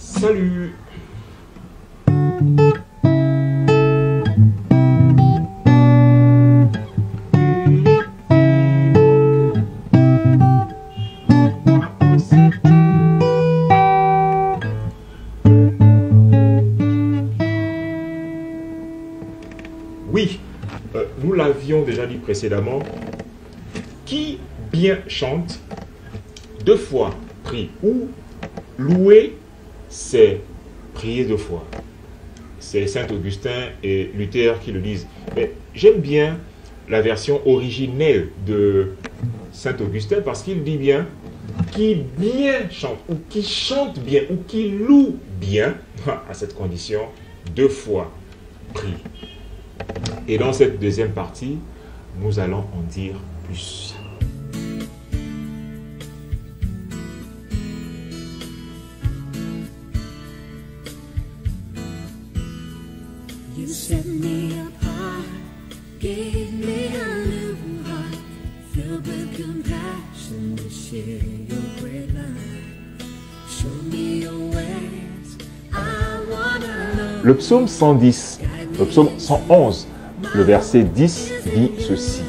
Salut! Oui, nous l'avions déjà dit précédemment, qui bien chante, deux fois prie ou louer, c'est prier deux fois. C'est Saint Augustin et Luther qui le disent. Mais j'aime bien la version originelle de Saint Augustin parce qu'il dit bien qui bien chante ou qui chante bien ou qui loue bien, à cette condition, deux fois prie. Et dans cette deuxième partie, nous allons en dire plus. You set me apart, gave me a new heart, filled with compassion to share your great love. Show me your ways, I wanna know. Le psaume 110, le psaume 111, le verset 10 dit ceci.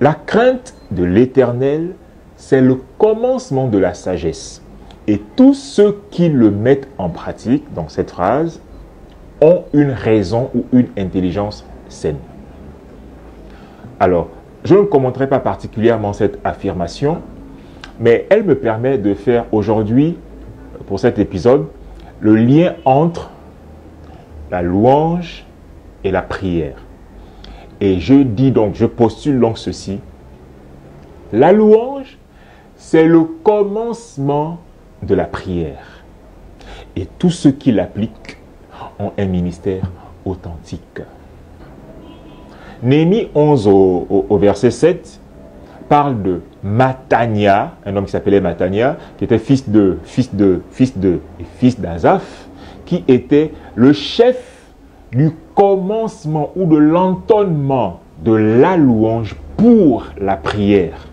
La crainte de l'Éternel, c'est le commencement de la sagesse. Et tous ceux qui le mettent en pratique, dans cette phrase, ont une raison ou une intelligence saine. Alors, je ne commenterai pas particulièrement cette affirmation, mais elle me permet de faire aujourd'hui, pour cet épisode, le lien entre la louange et la prière. Et je postule donc ceci. La louange, c'est le commencement de la prière. Et tous ceux qui l'appliquent ont un ministère authentique. Néhémie 11 au verset 7 parle de Mattania, un homme qui s'appelait Mattania, qui était fils d'Asaph, qui était le chef du commencement ou de l'entonnement de la louange pour la prière.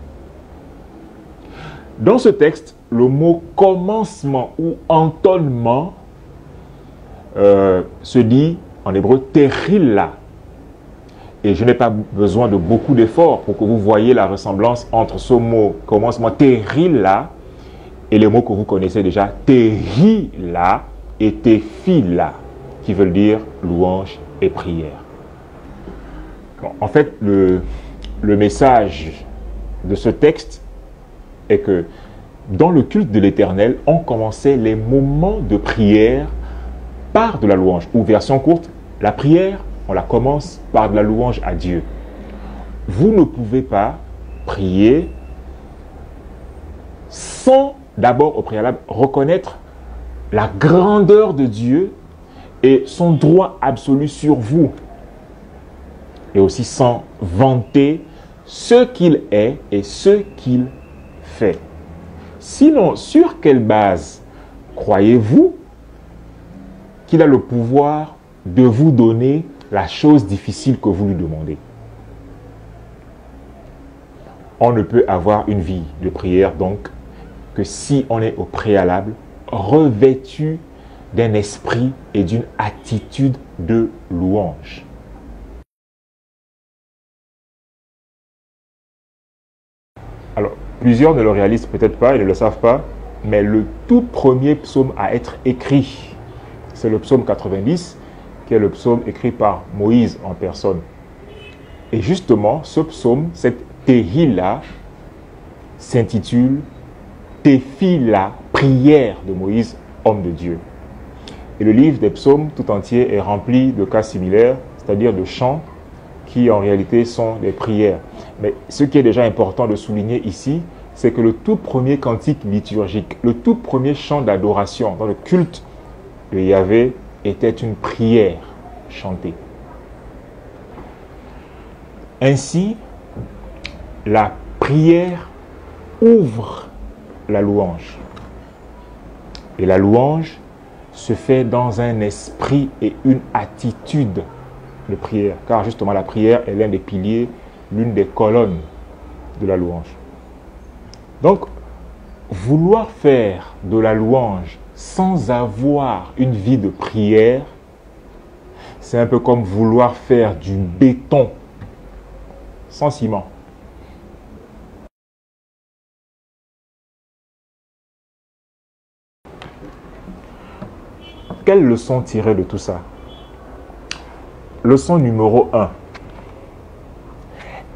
Dans ce texte, le mot commencement ou entonnement se dit en hébreu terilla. Et je n'ai pas besoin de beaucoup d'efforts pour que vous voyez la ressemblance entre ce mot commencement terilla et les mots que vous connaissez déjà tehila et tefila, qui veulent dire louange et prière. Bon, en fait, le message de ce texte est que dans le culte de l'Éternel, on commençait les moments de prière par de la louange. Ou version courte, la prière, on la commence par de la louange à Dieu. Vous ne pouvez pas prier sans d'abord au préalable reconnaître la grandeur de Dieu et son droit absolu sur vous. Et aussi sans vanter ce qu'il est et ce qu'il fait. Sinon, sur quelle base croyez-vous qu'il a le pouvoir de vous donner la chose difficile que vous lui demandez? On ne peut avoir une vie de prière donc que si on est au préalable revêtu d'un esprit et d'une attitude de louange. Alors, plusieurs ne le réalisent peut-être pas, ils ne le savent pas, mais le tout premier psaume à être écrit, c'est le psaume 90, qui est le psaume écrit par Moïse en personne. Et justement, ce psaume, cette Tehila, s'intitule Tefila, prière de Moïse, homme de Dieu. Et le livre des psaumes tout entier est rempli de cas similaires, c'est-à-dire de chants qui en réalité sont des prières. Mais ce qui est déjà important de souligner ici, c'est que le tout premier cantique liturgique, le tout premier chant d'adoration dans le culte de Yahvé était une prière chantée. Ainsi, la prière ouvre la louange. Et la louange se fait dans un esprit et une attitude de prière. Car justement, la prière est l'un des piliers, l'une des colonnes de la louange. Donc, vouloir faire de la louange sans avoir une vie de prière, c'est un peu comme vouloir faire du béton sans ciment. Quelle leçon tirer de tout ça? Leçon numéro 1.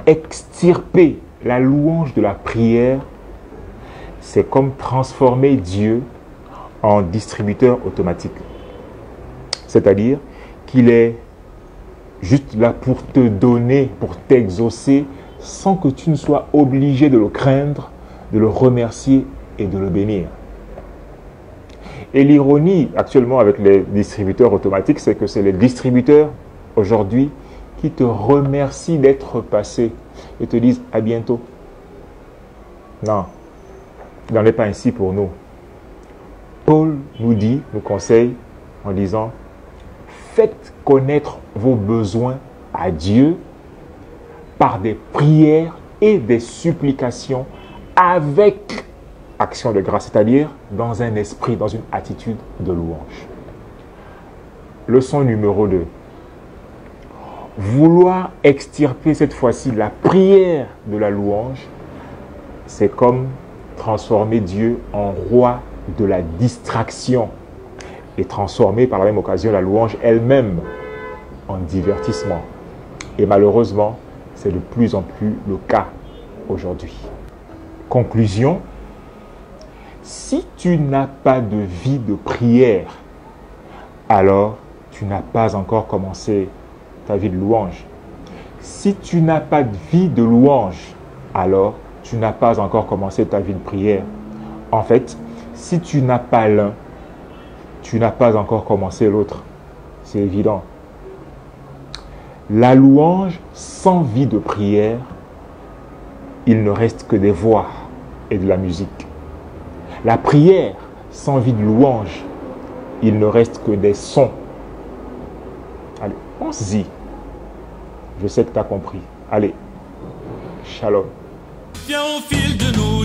Extirper la louange de la prière, c'est comme transformer Dieu en distributeur automatique. C'est-à-dire qu'il est juste là pour te donner, pour t'exaucer, sans que tu ne sois obligé de le craindre, de le remercier et de le bénir. Et l'ironie actuellement avec les distributeurs automatiques, c'est que c'est les distributeurs aujourd'hui qui te remercient d'être passé et te disent à bientôt. Non, il n'en est pas ainsi pour nous. Paul nous dit, nous conseille en disant, faites connaître vos besoins à Dieu par des prières et des supplications avec action de grâce, c'est-à-dire dans un esprit, dans une attitude de louange. Leçon numéro 2. Vouloir extirper cette fois-ci la prière de la louange, c'est comme transformer Dieu en roi de la distraction et transformer par la même occasion la louange elle-même en divertissement. Et malheureusement, c'est de plus en plus le cas aujourd'hui. Conclusion, si tu n'as pas de vie de prière, alors tu n'as pas encore commencé ta vie de louange. Si tu n'as pas de vie de louange, alors tu n'as pas encore commencé ta vie de prière. En fait, si tu n'as pas l'un, tu n'as pas encore commencé l'autre. C'est évident. La louange sans vie de prière, il ne reste que des voix et de la musique. La prière sans vie de louange, il ne reste que des sons. Allez, pense-y. Je sais que tu as compris. Allez, shalom. Viens au fil de nos